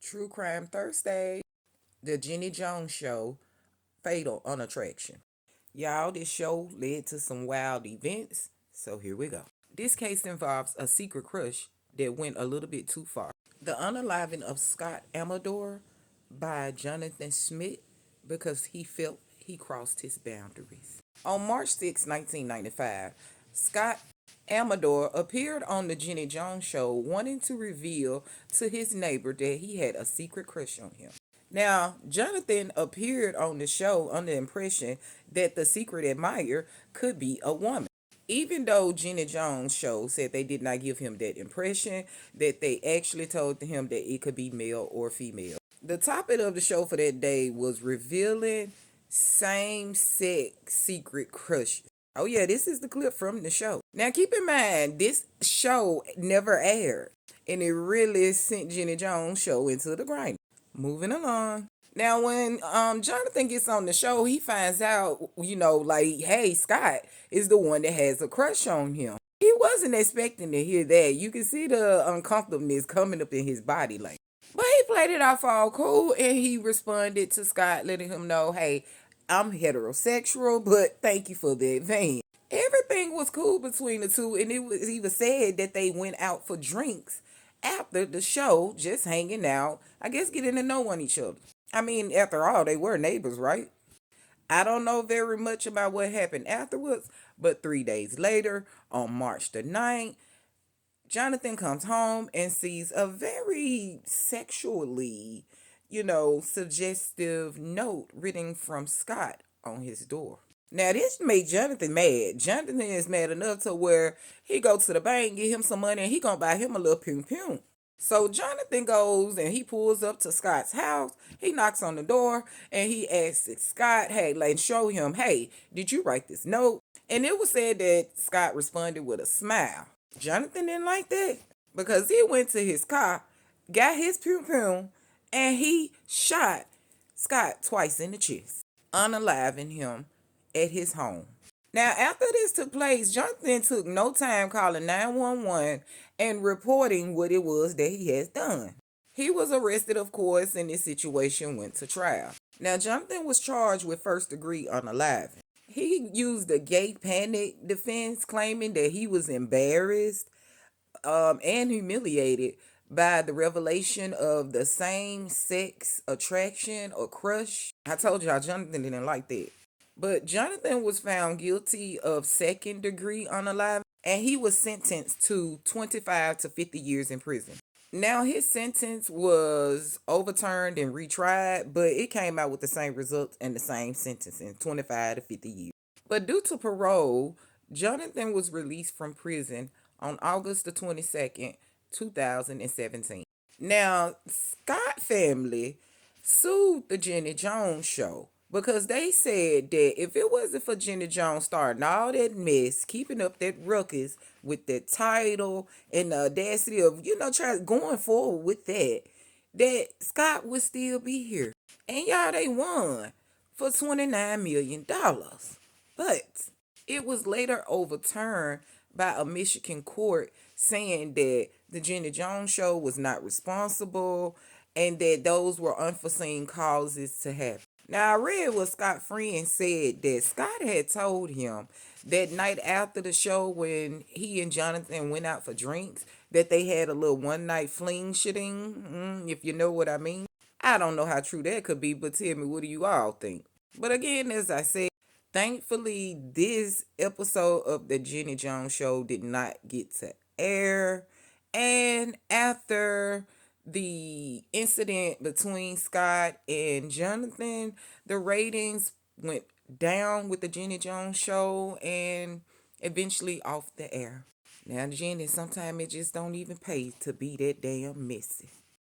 True Crime Thursday, the Jenny Jones Show, Fatal Unattraction. Y'all, this show led to some wild events, so here we go. This case involves a secret crush that went a little bit too far. The unaliving of Scott Amedure by Jonathan Schmitz because he felt he crossed his boundaries. On March 6, 1995, Scott Amedure appeared on the Jenny Jones Show wanting to reveal to his neighbor that he had a secret crush on him. Now, Jonathan appeared on the show under the impression that the secret admirer could be a woman. Even though Jenny Jones show said they did not give him that impression, that they actually told him that it could be male or female. The topic of the show for that day was revealing same-sex secret crushes. Oh yeah, this is the clip from the show. Now keep in mind, this show never aired, and it really sent Jenny Jones show into the grind. Moving along. Now, when Jonathan gets on the show, he finds out, like, hey, Scott is the one that has a crush on him. He wasn't expecting to hear that. You can see the uncomfortableness coming up in his body language. But he played it off all cool, and he responded to Scott, letting him know, hey, I'm heterosexual, but thank you for the advance. Everything was cool between the two, and it was even said that they went out for drinks after the show, just hanging out, I guess getting to know one each other. I mean, after all, they were neighbors, right? I don't know very much about what happened afterwards, but 3 days later, on March the 9th, Jonathan comes home and sees a very sexually, suggestive note written from Scott on his door. Now, this made Jonathan mad. Jonathan is mad enough to where he go to the bank, get him some money, and he gonna buy him a little pum pum. So Jonathan goes and he pulls up to Scott's house. He knocks on the door and he asks Scott, hey, like, show him, hey, did you write this note? And it was said that Scott responded with a smile. Jonathan didn't like that because he went to his car, got his pum pum, and he shot Scott twice in the chest, unaliving him at his home. Now, after this took place, Jonathan took no time calling 911 and reporting what it was that he has done. He was arrested, of course, and this situation went to trial. Now, Jonathan was charged with first-degree unaliving. He used a gay panic defense, claiming that he was embarrassed and humiliated by the revelation of the same-sex attraction or crush. I told y'all Jonathan didn't like that. But Jonathan was found guilty of second-degree unaliving, and he was sentenced to 25 to 50 years in prison. Now, his sentence was overturned and retried, but it came out with the same results and the same sentence in 25 to 50 years. But due to parole, Jonathan was released from prison on August the 22nd, 2017. Now, Scott family sued the Jenny Jones Show because they said that if it wasn't for Jenny Jones starting all that mess, keeping up that ruckus with that title and the audacity of, going forward with that Scott would still be here. And y'all, they won for $29 million. But it was later overturned by a Michigan court saying that the Jenny Jones Show was not responsible and that those were unforeseen causes to happen. Now, I read what Scott's friend said that Scott had told him that night after the show when he and Jonathan went out for drinks that they had a little one-night fling shitting, if you know what I mean. I don't know how true that could be, but tell me, what do you all think? But again, as I said, thankfully, this episode of the Jenny Jones Show did not get to air. And after the incident between Scott and Jonathan, the ratings went down with the Jenny Jones Show and eventually off the air. Now, Jenny, sometimes it just don't even pay to be that damn messy.